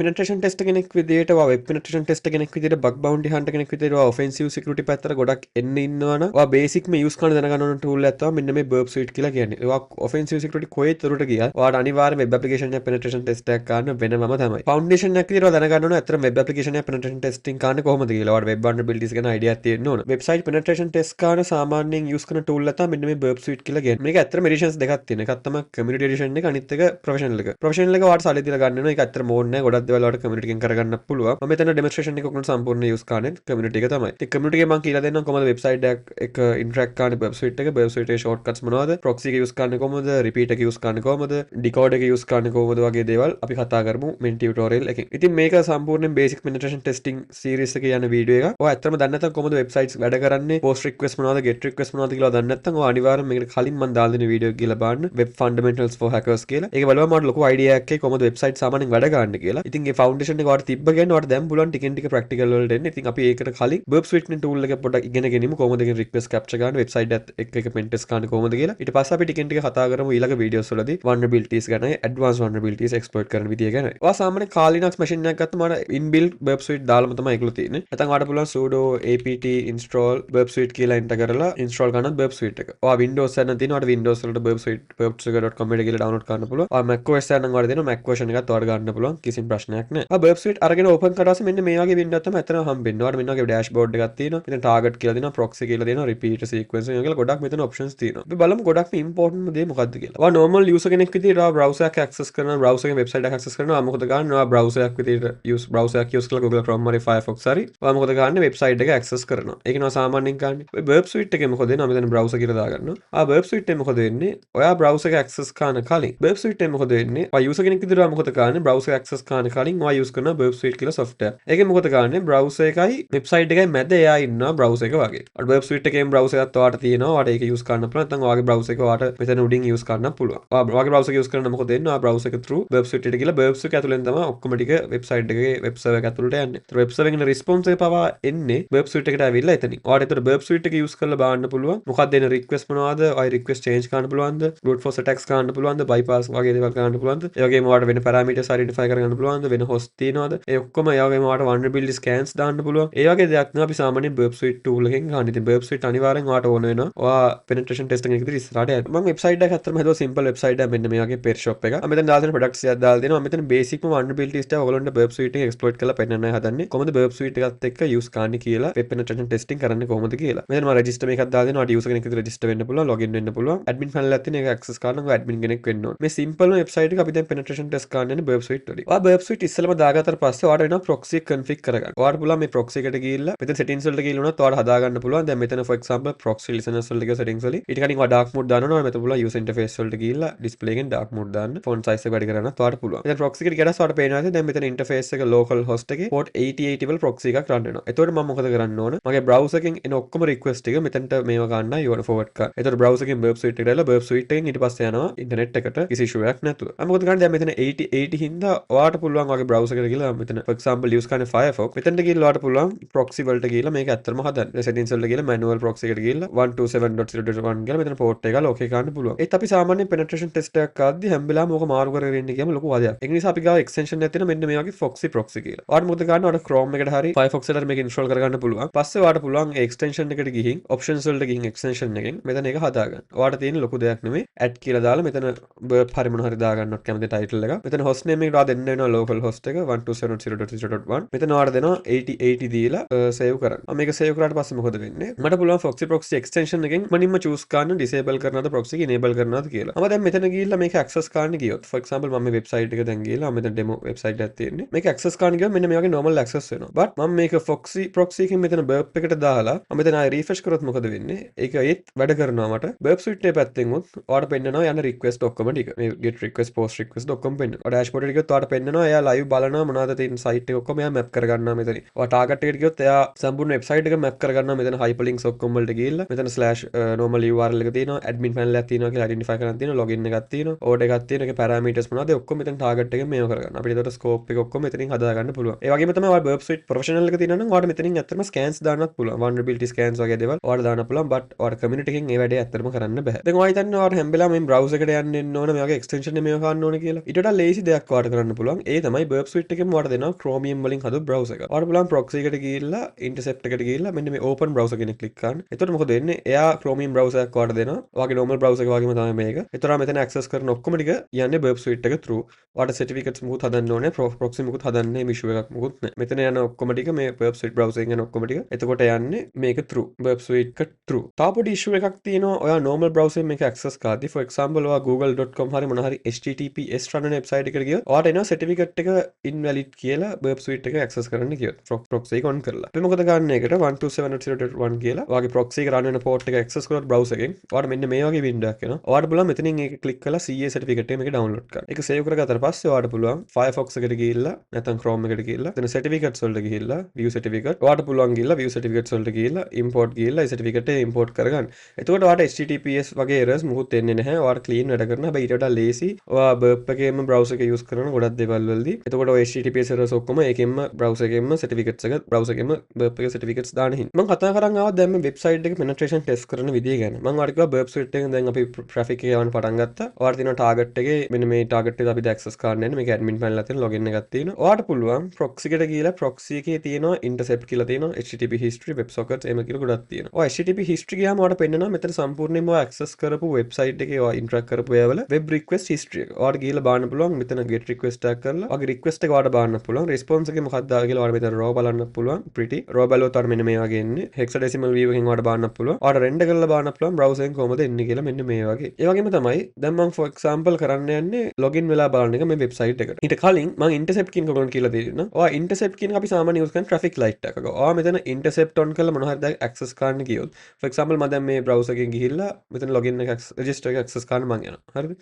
penetration test කෙනෙක් විදියට ඔයා web penetration test කෙනෙක් විදියට bug bounty hunter කෙනෙක් විදියට ඔයා offensive security පැත්තට ගොඩක් එන්න ඉන්නවනම් ඔයා basic මේ use කරන දැනගන්න ඕන tool එකක් තමයි මෙන්න මේ burp suite කියලා කියන්නේ. ඔයා offensive security කොයි තොරට ගියත් ඔයාට අනිවාර්යයෙන් web application එක penetration test එකක් ගන්න වෙනවම තමයි. foundation එකක් විදියට ඔයා දැනගන්න ඕන ඇත්තටම web application එක penetration testing කරන්නේ කොහොමද කියලා. ඔයාට web vulnerabilities ගැන idea එකක් තියෙන්න ඕන. website penetration test කරන සාමාන්‍යයෙන් use කරන tool එක තමයි මෙන්න මේ burp suite කියලා කියන්නේ. මේක ඇත්තටම editions දෙකක් තියෙනවා. එකක් තමයි community edition එක අනිත් එක professional එක. professional එක ඔයාට සල්ලි දීලා ගන්න වෙනවා. ඒක ඇත්තටම ඕනේ නැහැ. ගොඩක් දේවල් ඔයාට community එකෙන් කරගන්න පුළුවන්. මම මෙතන demonstration එක ඔක්කොම සම්පූර්ණ use කරන්නේ community එක තමයි. ඉතින් community එකේ මම කියලා දෙන්නම් කොහොමද website එක interact කරන්නේ burp suite එක. burp suite එකේ shortcuts මොනවද? proxy එක use කරන්නේ කොහොමද? repeat එක use කරන්නේ කොහොමද? decode එක use කරන්නේ කොහොමද වගේ දේවල් අපි කතා කරමු main tutorial එකෙන්. ඉතින් මේක සම්පූර්ණයෙන් basic penetration testing series එකේ යන වීඩියෝ එකක්. ඔයා ඇත්තටම දන්නේ නැත්නම් කොහොමද websites වැඩ කරන්නේ? post request මොනවද? get request මොනවද කියලා දන්නේ නැත්නම් ඔයා අනිවාර්යයෙන් මේකට කලින් මම දාලා දෙන වීඩියෝ එක කියලා බලන්න. web fundamentals for hackers කියලා. ඒක බලුවම මට ලොකු idea එකක් එයි කොහොමද website සාමාන්‍යයෙන් වැඩ ගන්න කියලා. ඉතින් මේ foundation එක ඔයාලට තිබ්බ කියන්නේ ඔයාලට දැන් පුළුවන් ටිකෙන් ටික practical වලට එන්න. ඉතින් අපි ඒකට කලින් burp suite tool එක පොඩ්ඩක් ඉගෙන ගෙනිමු කොහොමද ඒක request capture ගන්න website එකත් එක pen test කරන්න කොහොමද කියලා. ඊට පස්සේ අපි ටිකෙන් ටික කතා කරමු ඊළඟ videos වලදී vulnerabilities ගැන, advanced vulnerabilities exploit කරන විදිය ගැන. ඔයා සාමාන්‍ය Kali Linux machine එකක් ගත්තම ඔයාලා inbuilt burp suite දාලාම තමයි ඒකල තියෙන්නේ. නැත්නම් ඔයාලට පුළුවන් sudo apt install burp suite කියලා enter කරලා install කරනත් burp suite එක. ඔයා Windows එකක් නම් තියෙනවා. ඔයාලට Windows වලට burp suite burpsugar.com එකට ගිහලා download කරන්න පුළුවන්. ඔයා Mac OS එකක් නම් ඔයාලට දෙනවා Mac version එකත් ඔයාලට ගන්න පුළුවන්. කිසිම ප්‍රශ්නයක් නැහැ. ඔයා burp suite අරගෙන open කරලා පස්සේ මෙන්න මේ වගේ window එකක් තමයි අතන හම්බෙන්නේ. ඔයාලට මෙන්න වගේ dashboard එකක් තියෙනවා. මෙතන target කියලා දෙනවා, proxy කියලා දෙනවා, repeat sequence කියලා ගොඩක් මෙතන options තියෙනවා. අපි බලමු ගොඩක්ම important දේ මොකක්ද කියලා. ඔයා normal user කෙනෙක් විදිහට ඔයා browser එක access කරනවා, browser එකේ website එක access කරනවා. මොකද ගන්න ඔයා browser එකක් විදිහට browser එකක් use කරලා Google Chrome හරි Firefox හරි ඔයා මොකද ගන්න website එක access කරනවා. ඒක නවා සාමාන්‍යයෙන් ගන්න. ඔය burp suite එකේ මොකද වෙන්නේ? මෙතන browser කියලා දාගන්නවා. burp suite එකේ මොකද වෙන්නේ? ඔයා browser එක access කරන කලින් burp suite එකේ මොකද වෙන්නේ? ඔයා user කෙනෙක් විදිහට ඔයා මොකද කරන්නේ? browser access කරන කලින් ඔයා use කරන burp suite කියලා software. ඒකේ මොකද කරන්නේ? browser එකයි website එකයි මැද එයා ඉන්නවා browser එක වගේ. අර burp suite එකේම browser එකක් ඔයාට තියෙනවා. ඔයාට ඒක use කරන්න පුළුවන්. නැත්නම් ඔයාගේ browser එක ඔයාට මෙතන උඩින් use කරන්න පුළුවන්. ඔයාගේ browser එක use කරන මොකද වෙන්නේ? ඔයා browser එක through burp suite එකට ගිහලා burp suite ඇතුලෙන් තමයි ඔක්කොම ටික website එකේ web server එක ඇතුළට යන්නේ. ඒතර web server එකේ response එක පවා එන්නේ burp suite එකට ඇවිල්ලා එතනින්. ඔයාට ඒතර burp suite එක use කරලා බලන්න පුළුවන්. මොකක්ද එන request මොනවද? ඔය request change කරන්න පුළුවන්ද? brute force attacks කරන්න පුළුවන්ද? bypass වගේ දේවල් කරන්න පුළුවන්ද? ඒ වගේම ඔයාට වෙන parameters identify කරගන්න පුළුවන්ද? වෙන host තියනවද? ඒ ඔක්කොම ඒ වගේම ඔයාට vulnerability scans දාන්න පුළුවන්. ඒ වගේ දෙයක් තමයි අපි සාමාන්‍යයෙන් burp suite tool එකෙන් ගන්න. ඉතින් burp suite අනිවාර්යෙන් ඔයාට ඕන වෙනවා. ඔයා penetration test එකක් විදිහට ඉස්සරහට යන්න. මම website එකක් අතරම හදුවා simple website එකක් මෙන්න මේ වගේ pet shop එකක්. මම මෙතන දාලා තියෙන products එකක් දාලා දෙනවා. මම මෙතන basic vulnerabilities ටික ඔයගොල්ලන්ට burp suite එක exploit කරලා පෙන්නන්නයි හදන්නේ. කොහොමද burp suite එකත් එක්ක use කරන්නේ කියලා web penetration testing කරන්නේ කොහොමද කියලා. මෙතන මම register එකක් දාලා දෙනවා. ඔයාට user කෙනෙක් විදිහට register වෙන්න පුළුවන්, login වෙන්න පුළුවන්. admin panel එකක් තියෙන එක access කරන්න ඔය admin කෙනෙක් වෙන්න ඕනේ. මේ simple website එක අපි දැන් penetration test කරන්න යන්නේ burp suite වලින්. ඔයා burp suite ඉස්සෙල්ලම දාගත්තට පස්සේ ඔයාට වෙනවා proxy config කරගන්න. ඔයාට පුළුවන් මේ proxy එකට ගිහිල්ලා මෙතන settings වලට ගිහිල්ලා උනත් ඔයාට හදාගන්න පුළුවන්. දැන් මෙතන for example proxy listeners වලට ගිය settings වලින් ඊට කලින් ඔයා dark mode දානවා. මෙතන පුළුවන් user interface වලට ගිහිල්ලා display එකෙන් dark mode දාන්න. font size එක වැඩි කරගන්නත් ඔයාට පුළුවන්. දැන් proxy එකට ගියලා ඔයාට පේනවා දැන් මෙතන interface එක local host එකේ port 8080 වල proxy එකක් run වෙනවා. එතකොට මම මොකද කරන්න ඕන? මගේ browser එකෙන් එන ඔක්කොම request ටික මෙතනට මේව ගන්නයි ඕන forward කරන්න. එතකොට browser එකෙන් burp suite එකට ගිහලා burp suite එකෙන් ඊට පස්සේ යනවා internet එකට කිසි issue එකක් නැතුව. මම මොකද කරන්නේ දැන් මෙතන 8080 හින්දා ඔයාට පුළුවන් වගේ browser එකට ගිහලා මෙතන for example use කරන්නේ Firefox. මෙතනට ගිහලා ඔයාට පුළුවන් proxy වලට ගිහලා මේක ඇත්තටම හදන්න. settings වලට ගිහලා manual proxy එකට ගිහලා 127.0.1 කියලා මෙතන port එක ගාලා okay කරන්න පුළුවන්. ඒත් අපි සාමාන්‍ය penetration test එකක් කරද්දී හැම වෙලාවෙම ඕක මාරු කරගෙන ඉන්න කියම ලොකු වාදයක්. ඒක නිසා අපි ගාව extension එකක් තියෙනවා මෙන්න මේ වගේ Foxy proxy කියලා. ඔයාට මොකද කරන්න ඔයාට Chrome එකට හරි Firefox එකට මේක install කරගන්න පුළුවන්. පස්සේ ඔයාට පුළුවන් ඒ extension එකට ගිහින් options වලට ගිහින් extension එකෙන් මෙතන ඒක හදාගන්න. ඔයාට තියෙන ලොකු දෙයක් නෙමෙයි add කියලා දාලා මෙතන burp හරි මොන හරි දාගන්නත් කැමති title එක. මෙතන host name එකට ඔයා දෙන්න වෙනවා local host එක 127.0.0.1. මෙතන ඔයාට දෙනවා 8080 දීලා save කරන්න. මම මේක save කරාට පස්සේ මොකද වෙන්නේ? මට පුළුවන් Foxy proxy extension එකෙන් මනින්ම choose කරන්න disable කරනවද proxy එක enable කරනවද කියලා. මම දැන් මෙතන ගිහිල්ලා මේක access කරන්න ගියොත් for example මම මේ website එක දැන් ගිහිල්ලා මෙතන demo website එකක් තියෙන්නේ. මේක access කරන්න ගියොත් මෙන්න මේ වගේ normal access වෙනවා. but මම මේක Foxy proxy එකෙන් මෙතන burp එකට දාලා මම මෙතන ආයෙ refresh කරොත් මොකද වෙන්නේ? ඒක ඒත් වැඩ කරනවා මට. burp suite එකේ පැත්තෙන් උත් ඔයාලට පෙන්නනවා යන request ඔක්කොම ටික. මේ get request post request ඔක්කොම පෙන්නනවා. ඔයා dashboard එකට ගියොත් ඔයාලට පෙන්නනවා එයා live බලනවා මොනවද තියෙන site එක ඔක්කොම එයා map කරගන්නවා මෙතන. ඔයා target එකට ගියොත් එයා සම්පූර්ණ website එක map කරගන්නවා මෙතන hyperlinks ඔක්කොම වලට ගිහිල්ලා මෙතන slash normal URL එක තියෙනවා admin panel එකක් තියෙනවා කියලා identify කරන්න තියෙනවා login එකක් තියෙනවා order එකක් තියෙනවා ඒකේ parameters මොනවද ඔක්කොම මෙතන target එකෙන් මේව කරගන්න. අපිට ඒකට scope එක ඔක්කොම මෙතනින් හදා ගන්න පුළුවන්. ඒ වගේම තමයි ඔයාලා burp suite professional එක තියෙනවා නම් ඔයාලට මෙතනින් ඇත්තටම scans දාන්නත් පුළුවන්. vulnerability scans වගේ දේවල් ඔයාලට දාන්න පුළුවන් but ඔයාලා community එකෙන් ඒ වැඩේ ඇත්තටම කරන්න බෑ. දැන් ඔයා හිතන්නේ ඔයාලා හැම වෙලාවෙම මේ browser එකට යන්න ඕන මේ වගේ extension එක මේව ගන්න ඕන කියලා. ඊට වඩා lazy දෙයක් ඔයාලට කරන්න පුළුවන්. ඒ තමයි burp suite එකෙන් ඔයාලට දෙනවා Chromium වලින් හදපු browser එක. ඔයාලට පුළුවන් proxy එකට ගිහිල්ලා intercept එකට ගිහිල්ලා මෙන්න මේ open browser කෙනෙක් click කරන්න. එතකොට මොකද වෙන්නේ? එයා Chromium browser එකක් ඔයාලට දෙනවා. ඔයාගේ normal browser එක වගේම තමයි මේක. එතකොට මෙතන access කරන ඔක්කොම ටික යන්නේ burp suite එක through. ඔයාලට certificates මුකුත් හදන්න ඕනේ. proxy මුකුත් හදන්න මේ issue එකක් මුකුත් නැහැ. මෙතන යන ඔක්කොම ටික මේ burp suite browser එකෙන් යන ඔක්කොම ටික එතකොට යන්නේ මේක through burp suite එක through. තව පොඩි issue එකක් තියෙනවා. ඔයා normal browser මේක access කරද්දී for example ඔයා google.com හරි මොන හරි https රන website එකකට ගියොත් ඔයාට එනවා certificate එක invalid කියලා burp suite එක access කරන්න කියොත් proxy එක on කරලා. අපි මොකද ගන්න එකට 127.0.1 කියලා ඔයාගේ proxy එක run වෙන port එක access කරලා browser එකෙන් ඔයාට මෙන්න මේ වගේ window එකක් එනවා. ඔයාට පුළුවන් මෙතනින් ඒක click කරලා CA certificate එක මේක download කරන්න. ඒක save කරගත්තට පස්සේ ඔයාට පුළුවන් Firefox එකට ගිහිල්ලා නැත්නම් Chrome එකට ගිහිල්ලා එතන certificates වලට ගිහිල්ලා view certificate ඔයාට පුළුවන් ගිහිල්ලා view certificates වලට ගිහිල්ලා import ගිහිල්ලා ඒ certificate එක import කරගන්න. එතකොට ඔයාට HTTPS වගේ errors මුකුත් එන්නේ නැහැ. ඔයාට clean වැඩ කරන. හැබැයි ඊට වඩා lazy. ඔයා burp එකේම browser එක use කරන ගොඩක් දේවල් වලදී. එතකොට ඔය HTTPS errors ඔක්කොම ඒකෙන්ම browser එකෙන්ම certificates එක browser එකෙන්ම burp එකේ certificates දාන්න හින්. මම කතා කරන් ආවා දැන් මේ website එක penetration test කරන විදිය ගැන. මම ඔයාලට කිව්වා burp suite එකෙන් දැන් අපි traffic එක යවන්න පටන් ගත්තා. ඔයාලට තියෙනවා target එකේ මෙන්න මේ target එක අපි දැන් access කරන්න යන්නේ. මේක admin panel එකෙන් login එකක් තියෙනවා. ඔයාලට පුළුවන් proxy එකට ගිහලා proxy එකේ තියෙනවා intercept කියලා තියෙනවා HTTP history websockets එහෙම කියලා ගොඩක් තියෙනවා. ඔය HTTP history ගියාම ඔයාලට පෙන්නනවා මෙතන සම්පූර්ණයෙන්ම ඔයා access කරපු website එකේ ඔයා interact කරපු ඒවාවල web request history එක. ඔයාලට ගිහලා බලන්න පුළුවන් මෙතන get request එකක් කරලා ඔයාගේ request එක ඔයාලට බලන්න පුළුවන්. response එකේ මොකක්ද ආවේ කියලා ඔයාලට මෙතන raw බලන්න පුළුවන්. pretty raw බලුවොත් ඔයාලට මෙන්න මේ වගේ එන්නේ. hexadecimal view එකෙන් ඔයාලට බලන්න පුළුවන්. ඔයාලට render කරලා බලන්න පුළුවන් browser එකෙන් කොහොමද එන්නේ කියලා මෙන්න මේ වගේ. ඒ වගේම තමයි දැන් මම for example කරන්න යන්නේ login වෙලා බලන්න එක මේ website එකට. ඊට කලින් මම intercept කියන කොටන කියලා දෙන්න. ඔයා intercept කියන අපි සාමාන්‍යයෙන් use කරන traffic light එකක. ඔයා මෙතන intercept on කරලා මොනවා හරි දැන් access කරන්න ගියොත් for example මම දැන් මේ browser එකෙන් ගිහිල්ලා මෙතන login එක register එක access කරන්න මං යනවා. හරිද?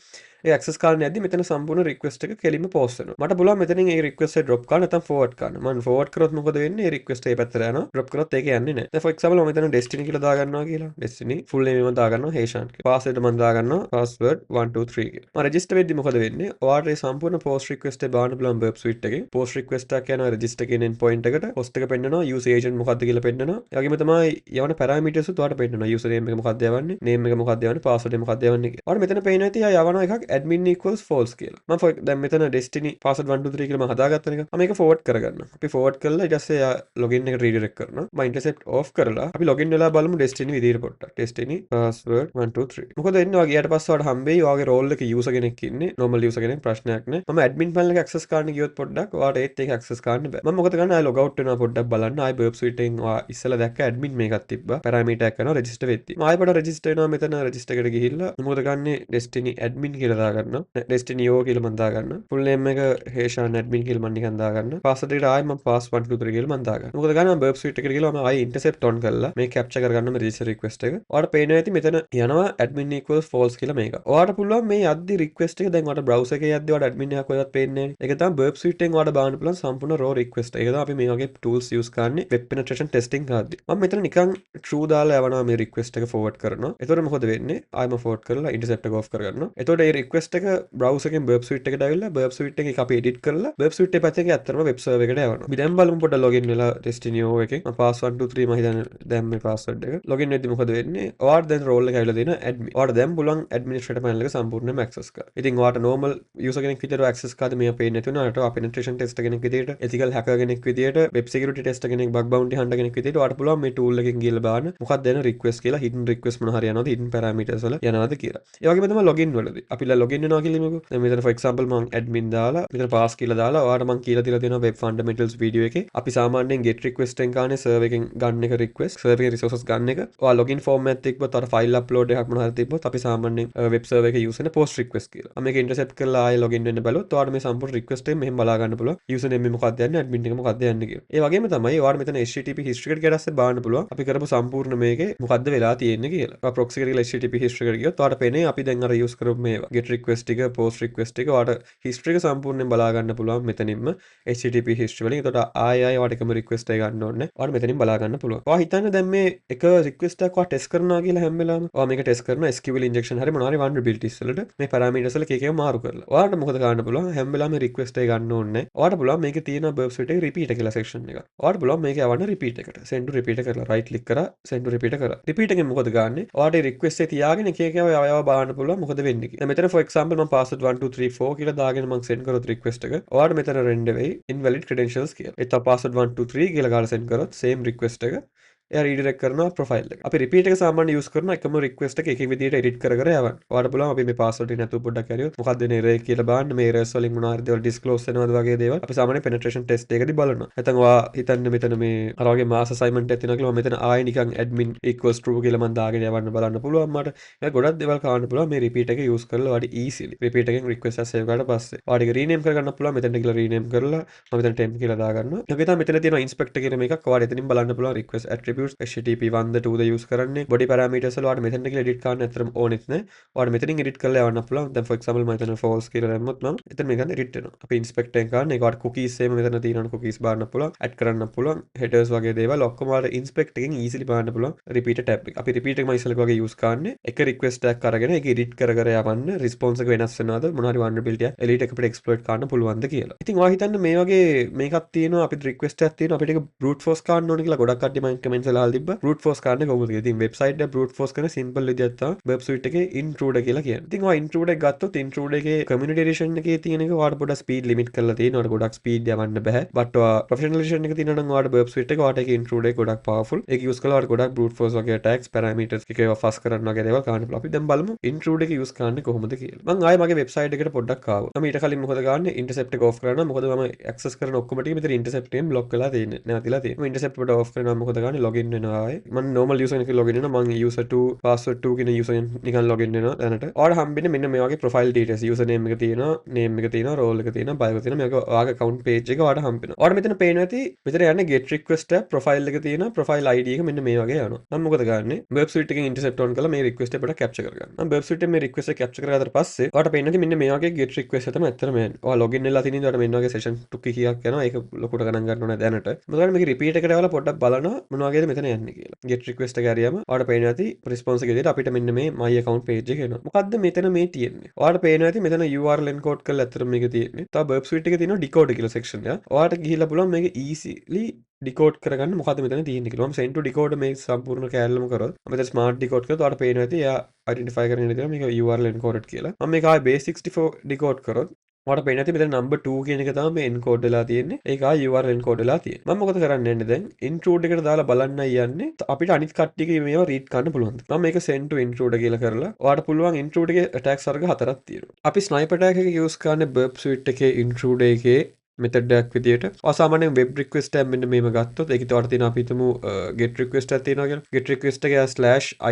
ඒ access කරන්න යද්දි මෙතන සම්පූර්ණ request එක කෙලින්ම post වෙනවා. මට පුළුවන් මෙතනින් ඒ request එක drop කරන්න නැත්නම් forward කරන්න. මම forward කරොත් මොකද වෙන්නේ? ඒ request එක පැත්තට යනවා. drop කරොත් ඒක යන්නේ නැහැ. දැන් for example මම මෙතන destiny කියලා දාගන්නවා කියලා. destiny full name එක දාගන්නවා හේෂාන් කියලා. password මම දාගන්නවා password 123 කියලා. මම register වෙද්දි මොකද වෙන්නේ? ඔයාලට මේ සම්පූර්ණ post request එක බලන්න පුළුවන් burp suite එකේ. post request එකක් යනවා register කියන endpoint එකට. post එක පෙන්නනවා user agent මොකක්ද කියලා පෙන්නනවා. ඒ වගේම තමයි යවන parameters උත් ඔයාලට පෙන්නනවා. user name එක මොකක්ද යවන්නේ? name එක මොකක්ද යවන්නේ? password එක මොකක්ද යවන්නේ කියලා. ඔයාලට මෙතන පේනවා ඇති යවනවා එකක් admin equals false කියලා. මම දැන් මෙතන destiny password 123 කියලා මම හදාගත්ත එක. මම මේක forward කරගන්නවා. අපි forward කරලා ඊට පස්සේ login එකට redirect කරනවා. මම intercept off කරලා අපි login වෙලා බලමු destiny විදියට පොඩ්ඩක්. destiny password 123. මොකද එන්නේ ඔයා ගියාට පස්සේ ඔයාලට හම්බෙයි ඔයාගේ role එකේ user කෙනෙක් ඉන්නේ. normal user කෙනෙක් ප්‍රශ්නයක් නෑ. මම admin panel එක access කරන්න ගියොත් පොඩ්ඩක් ඔයාලට ඒත් ඒක access කරන්න බෑ. මම මොකද කරන්නේ ආයෙ log out වෙනවා පොඩ්ඩක් බලන්න. ආයෙ burp suite එකෙන් ඔයා ඉස්සෙල්ලා දැක්ක admin මේකක් තිබ්බා. parameter එකක් කරනවා register වෙද්දි. මම ආයෙ පොඩ්ඩක් register වෙනවා මෙතන register එකට ගිහිල්ලා මොකද ගන්නේ destiny admin කියලා දාගන්නවා. destiny yo කියලා මම දාගන්නවා. full name එක හේෂාන් admin කියලා මම නිකන් දාගන්නවා. password එකට ආයෙ මම pass 123 කියලා මම දාගන්නවා. මොකද ගන්න මම burp suite එකට ගිහලා මම ආයෙ intercept on කරලා මේ capture කරගන්න මේ register request එක. ඔයාලට පේනවා ඇති මෙතන යනවා admin equals false කියලා මේක. ඔයාලට පුළුවන් මේ යද්දි request එක දැන් ඔයාලට browser එකේ යද්දි ඔයාලට admin එකක් ඔයවත් පේන්නේ නැහැ. ඒක තමයි burp suite එකෙන් ඔයාලට බලන්න පුළුවන් සම්පූර්ණ raw request. ඒක තමයි අපි මේ වගේ tools use කරන්නේ web penetration testing කරද්දි. මම මෙතන නිකන් true දාලා යවනවා මේ request එක forward කරනවා. එතකොට මොකද වෙන්නේ? ආයෙම forward කරලා intercept එක off කරගන්නවා. එතකොට මේ request එක browser එකෙන් burp suite එකට ඇවිල්ලා burp suite එකේ අපි edit කරලා burp suite එක පැත්තේ ඇත්තටම web server එකට යවනවා. අපි දැන් බලමු පොඩ්ඩක් login වෙලා destiny o එකෙන් මම pass 123 මම හිතන්නේ දැන් මේ password එක login වෙද්දි මොකද වෙන්නේ? ඔයාලට දැන් role එක ඇවිල්ලා දෙනවා admin. ඔයාලට දැන් පුළුවන් administrator panel එක සම්පූර්ණයෙන්ම access කරන්න. ඉතින් ඔයාලට normal user කෙනෙක් විදියට access කරද්දි මේක පේන්නේ නැති වෙනවා. ඔයාලට penetration tester කෙනෙක් විදියට, ethical hacker කෙනෙක් විදියට, web security tester කෙනෙක්, bug bounty hunter කෙනෙක් විදියට ඔයාලට පුළුවන් මේ tool එකෙන් ගිහලා බලන්න මොකක්ද දෙන request කියලා hidden request මොන හරි යනවාද hidden parameters වල යනවාද කියලා. ඒ වගේම තමයි login වලදී. අපි login වෙනවා කියලා ඉමුකෝ. දැන් මෙතන for example මම admin දාලා මෙතන pass කියලා දාලා ඔයාලට මම කියලා දීලා තියෙනවා web fundamentals video එකේ. අපි සාමාන්‍යයෙන් get request එකෙන් ගන්න server එකෙන් ගන්න එක request, server එකේ resources ගන්න එක. ඔයා login format තිබ්බොත් අර file upload එකක් මොන හරි තිබ්බොත් අපි සාමාන්‍යයෙන් web server එකේ use වෙන post request කියලා. මම මේක intercept කරලා ආයෙ login වෙන්න බලුවොත් ඔයාලට මේ සම්පූර්ණ request එක මෙහෙම බලා ගන්න පුළුවන්. user name මොකක්ද යන්නේ, admin එක මොකක්ද යන්නේ කියලා. ඒ වගේම තමයි ඔයාලට මෙතන HTTP history එකට ගියත් බලන්න පුළුවන්. අපි කරපු සම්පූර්ණ මේකේ මොකද්ද වෙලා තියෙන්නේ කියලා. ඔයා proxy එකට ගිහලා HTTP history එකට ගියොත් ඔයාලට පේන්නේ අපි දැන් අර use කරපු මේවා. get request එක, post request එක ඔයාලට history එක සම්පූර්ණයෙන් බලා ගන්න පුළුවන් මෙතනින්ම HTTP history වලින්. එතකොට ආයෙ ඔයාලට එකම request එක ගන්න ඕනේ. ඔයාලට මෙතනින් බලා ගන්න පුළුවන්. ඔයා හිතන්නේ දැන් මේ එක request එකක් ඔයා test කරනවා කියලා හැම වෙලාවෙම. ඔයා මේක test කරනවා SQL injection හරි මොනවා හරි vulnerabilities වලට මේ parameters වල එක එක මාරු කරලා. ඔයාලට මොකද කරන්න පුළුවන්? හැම වෙලාවෙම request එක ගන්න ඕනේ. ඔයාලට පුළුවන් මේකේ තියෙන burp suite එකේ repeat කියලා section එක. ඔයාලට පුළුවන් මේක යවන්න repeat එකට. send to repeat කරලා right click කරා send to repeat කරා. repeat එකෙන් මොකද ගන්නෙ? ඔයාලට request එක තියාගෙන එක එක ඒවා බලන්න පුළුවන් මොකද වෙන්නේ කියලා. දැන් මෙතන for example මම password 1234 කියලා දාගෙන මම send කරොත් request රික්වෙස්ට් එක. ඔයාලට මෙතන රෙන්ඩර් වෙයි invalid credentials කියලා. ඒත් password 1 2 3 කියලා ගාලා send කරොත් same request එක එයා රීඩිරෙක්ට් කරනවා ප්‍රොෆයිල් එක. අපි රිපීට් එක සාමාන්‍යයෙන් යූස් කරන එකම රික්වෙස්ට් එක එක එක විදිහට එඩිට් කර කර යවන්න. ඔයාලට පුළුවන් අපි මේ පාස්වර්ඩ් එක නැතුව පොඩ්ඩක් හරියොත් මොකක්ද මේ error කියලා බලන්න. මේ errors වලින් මොනවා හරි දේවල් ඩිස්ක්ලෝස් වෙනවද වගේ දේවල් අපි සාමාන්‍යයෙන් penetration test එකකදී බලනවා. නැත්නම් ඔයා හිතන්න මෙතන මේ අර වගේ මාස් assignment එකක් තියෙනවා කියලා මම මෙතන ආයෙ නිකන් admin equals true කියලා මම දාගෙන යවන්න බලන්න පුළුවන් මට. ඒක ගොඩක් දේවල් කරන්න පුළුවන් මේ රිපීට් එක යූස් කරලා ඔයාලට easily. රිපීට් එකෙන් රික්වෙස්ට් එක සේව් කරාට පස්සේ ඔයාලට ඒක rename කරගන්න පුළුවන්. මෙතනට ගිහලා rename කරලා මම මෙතන temp කියලා දාගන්නවා. ඒක තමයි මෙතන තියෙනවා inspector කියන මේකක්. ඔයාලට එතනින් බලන්න පුළුවන් request attributes http 1 2 ද යූස් කරන්නේ body parameters වල ඔයාලට මෙතනට කියලා edit කරන්න ඇත්තටම ඕනෙත් නැහැ. ඔයාලට මෙතනින් edit කරලා යවන්න පුළුවන්. දැන් for example මම මෙතන false කියලා දැම්මොත් මම එතන මේකෙන් edit වෙනවා. අපි inspector එක ගන්න ඒක ඔයාලට cookies එහෙම මෙතන තියෙනවනේ cookies බලන්න පුළුවන්. add කරන්න පුළුවන්. headers වගේ දේවල් ඔක්කොම ඔයාලට inspect එකෙන් easily බලන්න පුළුවන්. repeat tab එක. අපි repeat එක මම ඉස්සෙල්ලා වගේ use කරන්නේ එක request එකක් අරගෙන ඒක edit කර කර යවන්න response එක වෙනස් වෙනවද මොනවා හරි vulnerability එක elite එක අපිට exploit කරන්න පුළුවන්ද කියලා. ඉතින් ඔයා හිතන්න මේ වගේ මේකක් තියෙනවා අපිට request එකක් තියෙනවා අපිට ඒක brute force කරන්න ඕනේ කියලා ගොඩක් කට්ටිය මම comments වල අහලා තිබ්බා. brute force කරන්න කොහොමද කියලා. ඉතින් website එක brute force කරන simple විදියක් තමයි burp suite එකේ intruder කියලා කියන්නේ. ඉතින් ඔයා intruder එක ගත්තොත් intruder එකේ community edition එකේ තියෙන එක ඔයාලට පොඩ්ඩක් speed limit කරලා තියෙනවා. ඔයාලට ගොඩක් speed යවන්න බෑ. but ඔයා professional edition එක තියෙනවා නම් ඔයාලට burp suite එක ඔයාලට ඒකේ intruder එක ගොඩක් powerful. ඒක use කරලා ඔයාලට ගොඩක් brute force වගේ attacks parameters එක ඒවා fast කරන්න වගේ දේවල් කරන්න පුළුවන්. අපි දැන් බලමු intruder එක use කරන්නේ කොහොමද කියලා. මම ආයේ මගේ website එකට පොඩ්ඩක් ආවා. මම ඊට කලින් මොකද ගන්නේ intercept එක off කරනවා. මොකද මම access කරන ඔක්කොම ටික මෙතන intercept එකෙන් block වෙලා තියෙන්නේ. නැවතිලා තියෙන්නේ. මම intercept එක off කරනවා මොකද ගන්නේ login වෙනවා ආයේ. මම normal user එකේ login වෙනවා. මම user 2 password 2 කියන user නිකන් login වෙනවා දැනට. ඔයාලට හම්බෙන්නේ මෙන්න මේ වගේ profile details. user name එක තියෙනවා, name එක තියෙනවා, role එක තියෙනවා, bio එක තියෙනවා. මේක ඔයාගේ account page එක ඔයාලට හම්බෙනවා. ඔයාලට මෙතන පේනවා ඇති මෙතන යන්නේ get request tab profile එක තියෙනවා. profile ID එක මෙන්න මේ වගේ යනවා. මම මොකද ගන්නේ? burp suite එකෙන් intercept on කරලා මේ request එක පොඩ්ඩක් capture කරගන්න. මම burp suite එකෙන් මේ request එක capture කරගත්තට පස්සේ ඔයාලට පේනවා ඇති මෙන්න මේ වගේ get request එක තමයි ඇත්තටම යන්නේ. ඔයා login වෙලා තියෙන ඉඳන් ඔයාලට මෙන්න වගේ session 2 කීයක් යනවා. ඒක ලොකුට ගණන් ගන්න ඕනේ දැනට. මොකද මේක repeat එකට දාලා පොඩ්ඩක් බලනවා මොන වගේද මෙතන යන්නේ කියලා. get request එක හරියම ඔයාලට පේනවා ඇති response එක විදිහට අපිට මෙන්න මේ my account page එක එනවා. මොකද්ද මෙතන මේ තියෙන්නේ? ඔයාලට පේනවා ඇති මෙතන URL encode කරලා ඇත්තටම මේක තියෙන්නේ. තව burp suite එකේ තියෙනවා decode කියලා section එක. ඔයාලට ගිහිල්ලා පුළුවන් මේක easily decode කරගන්න මොකද්ද මෙතන තියෙන්නේ කියලා. මම send to decode මේ සම්පූර්ණ කැලලම කරොත් මම මෙතන smart decode කරොත් ඔයාලට පේනවා ඇති එයා identify කරගෙන ඉඳලා මේක URL encoded කියලා. මම මේක ආයේ base64 decode කරොත් ඔයාලට පේනවා ඇති මෙතන number 2 කියන එක තමයි මේ encode වෙලා තියෙන්නේ. ඒක ආයේ URL encode වෙලා තියෙන්නේ. මම මොකද කරන්න යන්නේ දැන් intrude එකට දාලා බලන්නයි යන්නේ. අපිට අනිත් කට්ටියගේ මේවා read කරන්න පුළුවන්. මම මේක send to intrude කියලා කරලා ඔයාලට පුළුවන් intrude එකේ attacks වර්ග හතරක් තියෙනවා. අපි sniper attack එක use කරන්නේ burp suite එකේ intrude එකේ method එකක් විදියට. අසාමාන්‍යයෙන් web request එක මෙන්න මේව ගත්තොත් ඒකේ තවට තියෙන අපි හිතමු get request එකක් තියෙනවා කියලා. get request එක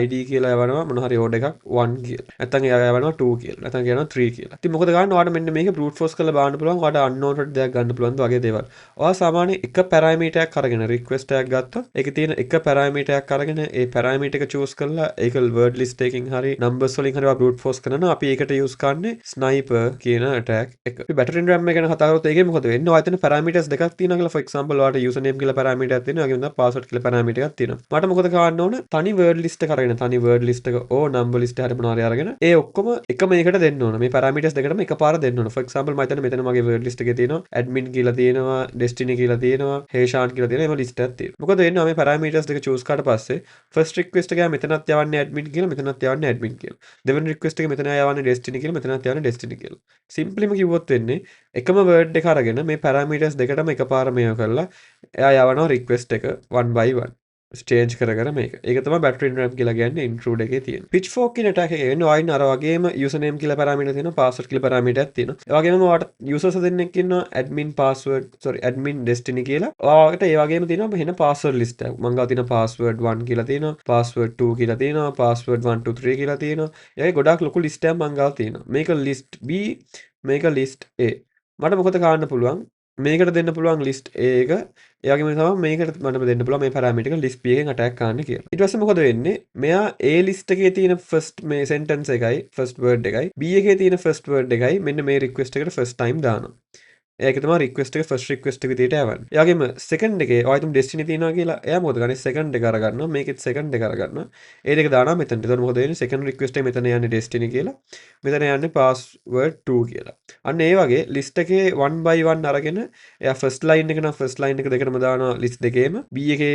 /id කියලා යවනවා මොන හරි order එකක් 1 කියලා. නැත්නම් එයා යවනවා 2 කියලා. නැත්නම් කියනවා 3 කියලා. ඉතින් මොකද ගන්න ඔයාලට මෙන්න මේක brute force කරලා බලන්න පුළුවන්. ඔයාලට unknown දෙයක් ගන්න පුළුවන් වගේ දේවල්. ඔයා සාමාන්‍යයෙන් එක parameter එකක් අරගෙන request එකක් ගත්තොත් ඒකේ තියෙන එක parameter එකක් අරගෙන ඒ parameter එක choose කරලා ඒක word list එකකින් හරි numbers වලින් හරි brute force කරනවා. අපි ඒකට use කරන්නේ sniper කියන attack එක. අපි battering ram එක ගැන කතා කරොත් ඒකේ මොකද වෙන්නේ ඔය එතන parameters දෙකක් තියෙනවා කියලා for example ඔයාලට username කියලා parameter එකක් තියෙනවා ඒ වගේම තමයි password කියලා parameter එකක් තියෙනවා මට මොකද කරන්න ඕන තනි word list එක අරගෙන තනි word list එක ඕ number list හරි මොනවා හරි අරගෙන ඒ ඔක්කොම එකම එකට දෙන්න ඕන මේ parameters දෙකටම එකපාර දෙන්න ඕන for example මම මෙතන මගේ word list එකේ තියෙනවා admin කියලා තියෙනවා destiny කියලා තියෙනවා heshan කියලා තියෙනවා එම list එකක් තියෙනවා මොකද වෙන්නේ මේ parameters දෙක choose කරාට පස්සේ first request එක මෙතනත් යවන්නේ admin කියලා මෙතනත් යවන්නේ admin කියලා දෙවෙනි request එක මෙතන යවන්නේ destiny කියලා මෙතනත් යවන්නේ destiny කියලා simplyම කිව්වොත් වෙන්නේ එකම word එක අරගෙන මේ parameters දෙකටම එකපාර මේව කරලා එයා යවනවා request එක one by one change කර කර මේක. ඒක තමයි battery RAM කියලා කියන්නේ intrude එකේ තියෙන. pitchfork කියන attack එකේ වෙන්නේ ඔයින් අර වගේම username කියලා parameter තියෙනවා password කියලා parameter එකක් තියෙනවා. ඒ වගේම ඔයාලට users දෙන්නෙක් ඉන්නවා admin destiny කියලා. ඔයාලට ඒ වගේම තියෙනවා මෙහෙන password list එකක්. මං ගාව තියෙන password 1 කියලා තියෙනවා password 2 කියලා තියෙනවා password 1 2 3 කියලා තියෙනවා. ඒ වගේ ගොඩාක් ලොකු list එකක් මං ගාව තියෙනවා. මේක list B මේක list A. මට මොකද කරන්න පුළුවන් මේකට දෙන්න පුළුවන් list A එක ඒ වගේම තමයි මේකට මට දෙන්න පුළුවන් මේ parameter එක list B එකෙන් attack කරන්න කියලා. ඊට පස්සේ මොකද වෙන්නේ? මෙයා A list එකේ තියෙන first මේ sentence එකයි first word එකයි B එකේ තියෙන first word එකයි මෙන්න මේ request එකට first time දානවා. ඒක තමයි රික්වෙස්ට් එක ෆස්ට් රික්වෙස්ට් එක විදියට යවන්නේ. ඒ වගේම සෙකන්ඩ් එකේ ඔය තුන් ඩෙස්ටිනි තියනවා කියලා එයා මොකද ගන්නේ සෙකන්ඩ් එක අරගන්නවා මේකෙත් සෙකන්ඩ් එක අරගන්නවා. ඒ දෙක දානවා මෙතනට. එතකොට මොකද වෙන්නේ සෙකන්ඩ් රික්වෙස්ට් එක මෙතන යන්නේ ඩෙස්ටිනි කියලා. මෙතන යන්නේ පාස්වර්ඩ් 2 කියලා. අන්න ඒ වගේ ලිස්ට් එකේ 1 by 1 අරගෙන එයා ෆස්ට් ලයින් එක නම් ෆස්ට් ලයින් එක දෙකටම දානවා ලිස්ට් දෙකේම. B එකේ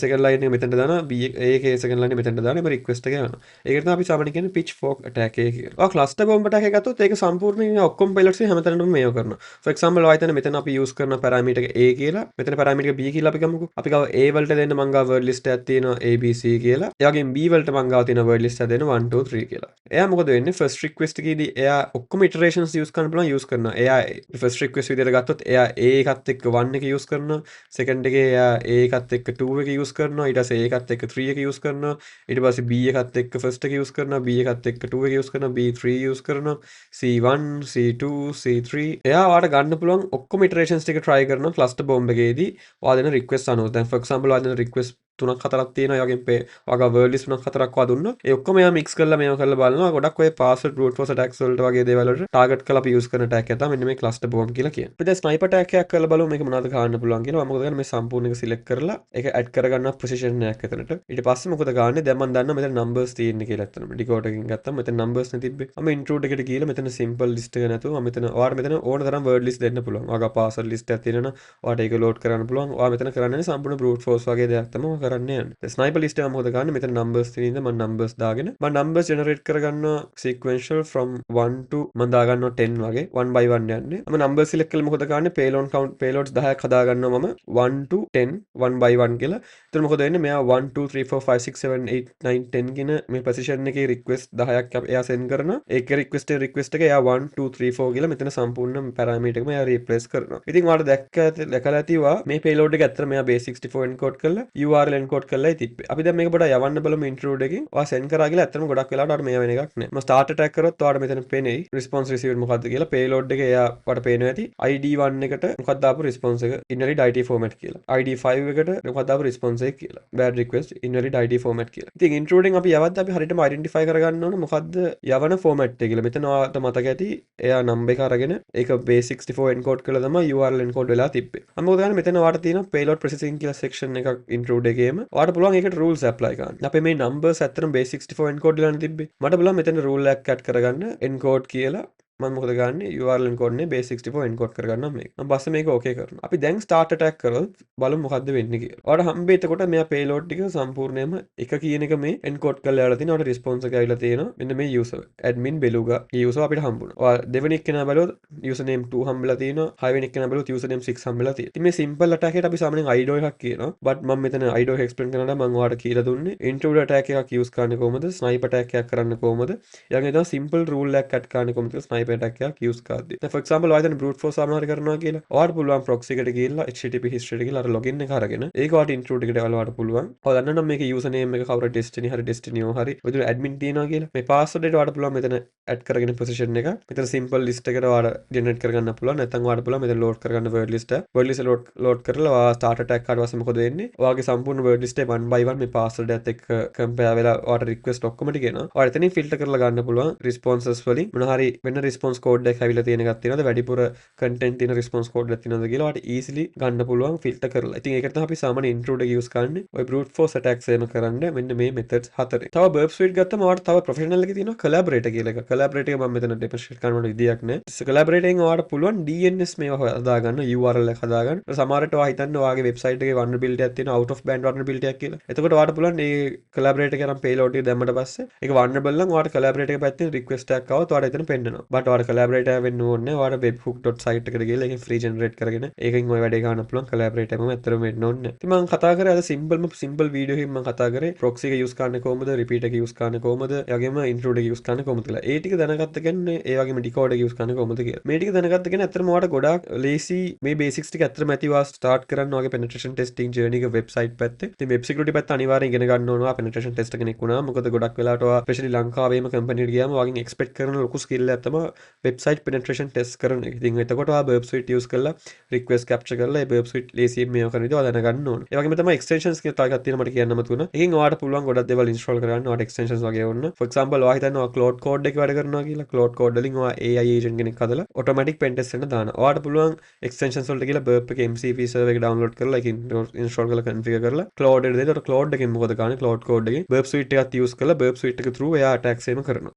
සෙකන්ඩ් ලයින් එක මෙතනට දානවා. A එකේ සෙකන්ඩ් ලයින් එක මෙතනට දානවා. එම රික්වෙස්ට් එක යනවා. ඒකට තමයි අපි සාමාන්‍යයෙන් කියන්නේ පිච් ෆෝක් ඇටැක් එක කියලා. ඔය ක්ලස්ටර් බෝම්බ් ඇටැක් එක ගත්තොත් ඒක සම්පූර්ණයෙන් ඔක්කොම පයිලට්ස් හැමතැනම මේව කරනවා. ෆොර් එක්සැම්පල් ඔය මෙතන අපි යූස් කරන පැරාමීටර් එක A කියලා. මෙතන පැරාමීටර් එක B කියලා අපි ගමුකෝ. අපි ගාව A වලට දෙන්න මං ගාව වර්ඩ් ලිස්ට් එකක් තියෙනවා ABC කියලා. ඒ වගේම B වලට මං ගාව තියෙන වර්ඩ් ලිස්ට් එක දෙන්න 1 2 3 කියලා. එයා මොකද වෙන්නේ ෆස්ට් රික්වෙස්ට් එකේදී එයා ඔක්කොම ඉටරේෂන්ස් යූස් කරන්න පුළුවන් යූස් කරනවා. එයා ෆස්ට් රික්වෙස්ට් විදිහට ගත්තොත් එයා A එකත් එක්ක 1 එක යූස් කරනවා. සෙකන්ඩ් එකේ එයා A එකත් එක්ක 2 එක යූස් කරනවා. ඊට පස්සේ A එකත් එක්ක 3 එක යූස් කරනවා. ඊට පස්සේ B එකත් එක්ක ෆස්ට් එක යූස් කරනවා. B එකත් එක්ක 2 එක යූස් කරනවා. B3 යූස් කරනවා. C1 C2 C3 එයා ඔයාලට ගන්න පුළුවන් ඔක්කොම ඉටරේෂන්ස් ටික try කරනවා ක්ලස්ටර් බෝම්බ් එකේදී ඔයා දෙන රික්වෙස්ට් අනුව. දැන් for example ඔයා දෙන රික්වෙස්ට් 3ක් 4ක් තියෙනවා. ඒ වගේම ඔයාගේ වර්ඩ් ලිස්ට් 3ක් 4ක් ඔයා දුන්නා. ඒ ඔක්කොම එයා මික්ස් කරලා මේව කරලා බලනවා. ගොඩක් ඔය password brute force attacks වලට වගේ දේවල් වලට ටාගට් කරලා අපි යූස් කරන attack එක තමයි මෙන්න මේ cluster bomb කියලා කියන්නේ. අපි දැන් sniper attack එකක් කරලා බලමු මේක මොනවද ගන්න පුළුවන් කියලා. මම මොකද කරන්නේ මේ සම්පූර්ණ එක select කරලා ඒක add කරගන්නවා precision එකක් එතනට. ඊට පස්සේ මොකද ගන්නෙ දැන් මම දන්නවා මෙතන numbers තියෙන්නේ කියලා ඇත්තටම. decode එකකින් ගත්තම මෙතන numbers නේ තිබ්බේ. මම intrude එකට ගිහලා මෙතන simple list එක නැතුව මම මෙතන ඔයාලට මෙතන ඕන තරම් word list දෙන්න පුළුවන්. ඔයාගේ password list එකක් තියෙනවා නම් ඔයාලට ඒක load කරන්න පුළුවන්. ඔයා මෙතන කරන්නේ සම්පූර්ණ brute force වගේ දෙයක් තමයි මම කරන්න යන්නේ. sniper list එක මොකද ගන්න මෙතන numbers තියෙන මම numbers දාගෙන මම numbers generate කරගන්නවා sequential from 1 to මම දාගන්නවා 10 වගේ 1 by 1 යන්නේ මම numbers select කළා මොකද ගන්න payload count payloads 10ක් හදාගන්නවා මම 1 to 10 1 by 1 කියලා එතන මොකද වෙන්නේ මෙයා 1 2 3 4 5 6 7 8 9 10 කියන මේ position එකේ request 10ක් එයා send කරනවා ඒක request එක එයා 1 2 3 4 කියලා මෙතන සම්පූර්ණ parameter එකම එයා replace කරනවා ඉතින් ඔයාලට දැකලා ඇතිවා මේ payload එක ඇත්තට මෙයා base64 encode කරලා URL encode කරලා තිබ්බේ අපි දැන් මේක පොඩ්ඩක් යවන්න බලමු intrude එකකින්. ඔයා send කරා කියලා ඇත්තටම ගොඩක් වෙලාවට ඔයාලට මේ වෙන එකක් නෑ. මම start attack කරොත් ඔයාලට මෙතන පේනෙයි response received මොකද්ද කියලා. payload එක එයා ඔයාලට පේනවා ඇති. ID1 එකට මොකක්ද ආපු response එක invalid IT format කියලා. ID5 එකට මොකක්ද ආපු response එක කියලා. bad request invalid IT format කියලා. ඉතින් intrude එකෙන් අපි යවද්දී අපි හරියටම identify කරගන්න ඕන මොකද්ද යවන format එක කියලා. මෙතන ඔයාලට මතක ඇති එයා number එක අරගෙන ඒක base64 encode කරලා තමයි URL encode වෙලා තිබ්බේ. අන්න මොකද ගන්න මෙතන ඔයාලට තියෙනවා payload processing කියලා section එකක් intrude එකේම. ඔයාලට පුළුවන් ඒකට rules apply කරන්න. අපේ මේ numbers ඇත්තටම base64 encode වෙලානේ තිබ්බේ. මට බලන්න මෙතන rule එකක් add කරගන්න encode කියලා මම මොකද ගන්නේ URL encode නේ base64 encode කරගන්නම් මේක. මම පස්සේ මේක okay කරනවා. අපි දැන් start attack කරොත් බලමු මොකද්ද වෙන්නේ කියලා. ඔයාලට හම්බෙයි එතකොට මෙයා payload ටික සම්පූර්ණයෙන්ම එක කියන එක මේ encode කරලා යාලා තියෙනවා. ඔයාලට response එක ඇවිල්ලා තියෙනවා. මෙන්න මේ user admin beluga. මේ user අපිට හම්බුණා. ඔයා දෙවෙනි එක්කෙනා බලුවොත් username 2 හම්බෙලා තියෙනවා. හයවෙනි එක්කෙනා බලුවොත් username 6 හම්බෙලා තියෙනවා. ඉතින් මේ simple attack එකට අපි සාමාන්‍යයෙන් IDO එකක් කියනවා. but මම මෙතන IDO එක explain කරනවා මම ඔයාලට කියලා දුන්නේ intrude attack එකක් use කරන්නේ කොහොමද? sniper attack එකක් කරන්න කොහොමද? ඊළඟට තමයි simple rule එකක් add කරන්නේ කොහොමද? sniper attack එකක් use කරද්දී. දැන් for example ඔයා දැන් brute force සාමාන්‍ය කරනවා කියලා. ඔයාලට පුළුවන් proxy එකට ගිහිල්ලා HTTP history එකට ගිහිල්ලා අර login එක අරගෙන ඒක ඔයාලට intrude එකට ඔයාලට පුළුවන්. ඔයා දන්නා නම් මේකේ username එක කවුරු destiny හරි destiny හරි ඔය admin තියනවා කියලා. මේ password එකට ඔයාලට පුළුවන් මෙතන add කරගෙන position එක. මෙතන simple list එකට ඔයාලට generate කරගන්න පුළුවන්. නැත්නම් ඔයාලට පුළුවන් මෙතන load කරගන්න word list එක. word list load කරලා ඔයා start attack කාට පස්සේ මොකද වෙන්නේ? ඔයාගේ සම්පූර්ණ word list එක one by one මේ password එකත් එක්ක compare වෙලා ඔයාලට request ඔක්කොම ටික එනවා. ඔයාලට එතනින් filter කරලා ගන්න පුළුවන් responses වලින් මොන හරි වෙන response code එකක් ඇවිල්ලා තියෙන එකක් තියෙනවද? වැඩිපුර content තියෙන response code එකක් තියෙනවද කියලා ඔයාලට easily ගන්න පුළුවන් filter කරලා. ඉතින් ඒකට තමයි අපි සාමාන්‍ය intrude එක use කරන්නේ. ඔය brute force attacks එහෙම කරන්න මෙන්න මේ methods හතරේ. තව burp suite ගත්තම ඔයාලට තව professional එකේ තියෙනවා collaborator කියලා එක. collaborator එක මම මෙතන demonstrate කරන්න විදියක් නෑ. collaborator එකෙන් ඔයාලට පුළුවන් DNS මේවා හදාගන්න URL එක හදාගන්න. සමහරට ඔයා හිතන්නේ ඔයාගේ website එකේ vulnerability එකක් තියෙනවා out of band vulnerability එකක් කියලා. එතකොට ඔයාලට පුළුවන් මේ collaborator එකේ නම් payload එක දැම්මට පස්සේ ඒක vulnerable නම් ඔයාලට collaborator එක පැත්තෙන් request එකක් ආවොත් ඔයාලට එතන පෙන්නනවා. but ඔයාලට collaborator වෙන්න ඕනේ නැහැ. ඔයාලට webhook.site එකට ගිහලා ඒකෙන් free generate කරගෙන ඒකෙන් ඔය වැඩේ ගන්න පුළුවන් collaborator එකම ඇත්තටම වෙන්න ඕනේ නැහැ. ඉතින් මම කතා කරේ අද simple video එකකින් මම කතා කරේ proxy එක use කරන්නේ කොහොමද repeat එක use කරන්නේ කොහොමද ඒ වගේම intrude එක use කරන්නේ කොහොමද කියලා. ඒ ටික දැනගත්ත කියන්නේ ඒ වගේම decode එක use කරන්නේ කොහොමද කියලා. මේ ටික දැනගත්ත කියන්නේ ඇත්තටම ඔයාලට ගොඩාක් lazy මේ basics ටික ඇත්තටම ඇතිවා start කරන්න ඔයාගේ penetration testing journey එක website පැත්තේ. ඉතින් web security පැත්ත අනිවාර්යෙන් ඉගෙන ගන්න ඕනවා penetration tester කෙනෙක් වුණා. මොකද ගොඩක් වෙලාවට ඔයා especially ලංකාවේම company එකට ගියාම ඔයාගෙන් expect කරන ලොකු skill එකක් තමයි වෙබ්සයිට් පෙනෙට්‍රේෂන් ටෙස්ට් කරන එක. ඉතින් එතකොට ඔයා බර්බ් ස්විට් යූස් කරලා රික්වෙස්ට් කැප්චර් කරලා ඒ බර්බ් ස්විට් ලේසියෙන් මේව කරන විදිහ ඔයා දැනගන්න ඕන. ඒ වගේම තමයි එක්ස්ටෙන්ෂන්ස් කියලා තව එකක් තියෙනවා මට කියන්න මතුණා. එකකින් ඔයාට පුළුවන් ගොඩක් දේවල් ඉන්ස්ටෝල් කරගන්න. ඔයාට එක්ස්ටෙන්ෂන්ස් වගේ ඕන. for example ඔයා හිතන්න ඔයා ක්ලවුඩ් කෝඩ් එකේ වැඩ කරනවා කියලා. ක්ලවුඩ් කෝඩ් වලින් ඔයා AI ඒජන්ට් කෙනෙක් හදලා ඔටෝමැටික් පෙන් ටෙස්ට් එකක් දානවා. ඔයාට පුළුවන් එක්ස්ටෙන්ෂන්ස් වලට කියලා බර්බ් එකේ MCP සර්වර් එක ඩවුන්ලෝඩ් කරලා ඒක ඉන්ස්ටෝල් කරලා කන්ෆිගර් කරලා ක්ලවුඩ් එකට දෙන්න. ක්ලවුඩ් එකෙන් මොකද කරන්නේ? ක්ලවුඩ් කෝඩ් එකෙන් බර්බ් ස්විට් එකක් යූස් කරලා බර්බ් ස්විට් එක through එයා ඇටැක්ස් එහෙම කරනවා.